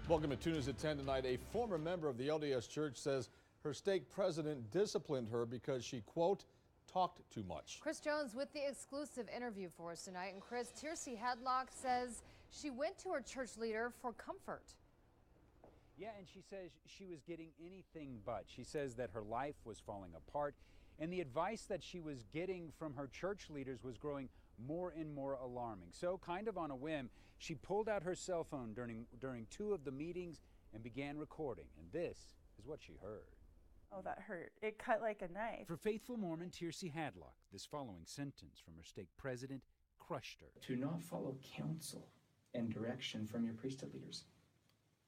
Welcome to 2 News at 10 tonight. A former member of the LDS Church says her stake president disciplined her because she, quote, talked too much. Chris Jones with the exclusive interview for us tonight. And Chris, Tiercy Hadlock says she went to her church leader for comfort. Yeah, and she says she was getting anything but. She says that her life was falling apart, and the advice that she was getting from her church leaders was growing more and more alarming. So, kind of on a whim, she pulled out her cell phone during 2 of the meetings and began recording. And this is what she heard. Oh, that hurt. It cut like a knife. For faithful Mormon Tiercy Hadlock, this following sentence from her stake president crushed her. To not follow counsel and direction from your priesthood leaders.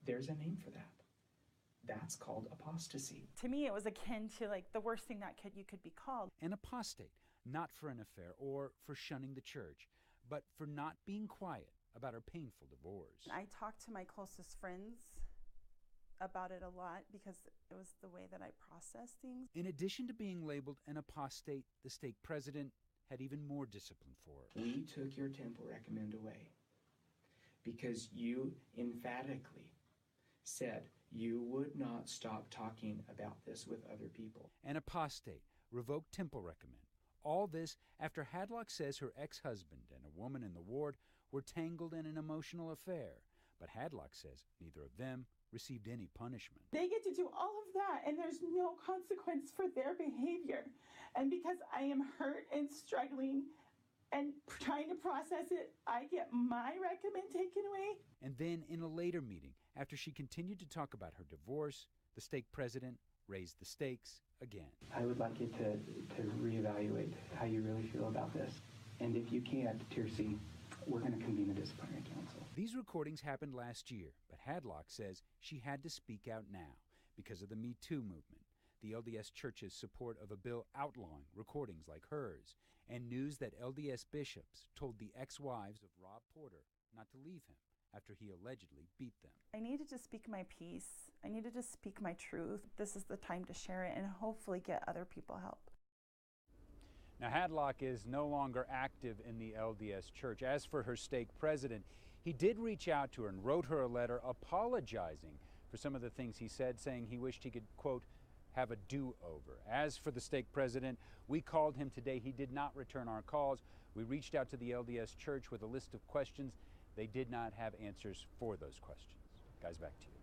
There's a name for that. That's called apostasy. To me, it was akin to like the worst thing that you could be called. An apostate, not for an affair or for shunning the church, but for not being quiet about her painful divorce. I talked to my closest friends about it a lot because it was the way that I process things. In addition to being labeled an apostate, the stake president had even more discipline for her. We took your temple recommend away because you emphatically said you would not stop talking about this with other people. An apostate, revoked temple recommend. All this after Hadlock says her ex-husband and a woman in the ward were tangled in an emotional affair. But Hadlock says neither of them received any punishment. They get to do all of that, and there's no consequence for their behavior. And because I am hurt and struggling and trying to process it, I get my recommend taken away. And then in a later meeting, after she continued to talk about her divorce, the stake president raised the stakes again. I would like you to reevaluate how you really feel about this. And if you can't, Tiercy, we're going to convene a disciplinary council. These recordings happened last year, but Hadlock says she had to speak out now because of the Me Too movement, the LDS Church's support of a bill outlawing recordings like hers, and news that LDS bishops told the ex-wives of Rob Porter not to leave him after he allegedly beat them. I needed to speak my piece. I needed to speak my truth. This is the time to share it and hopefully get other people help. Now, Hadlock is no longer active in the LDS Church. As for her stake president, he did reach out to her and wrote her a letter apologizing for some of the things he said, saying he wished he could, quote, have a do-over. As for the stake president, we called him today. He did not return our calls. We reached out to the LDS Church with a list of questions. They did not have answers for those questions. Guys, back to you.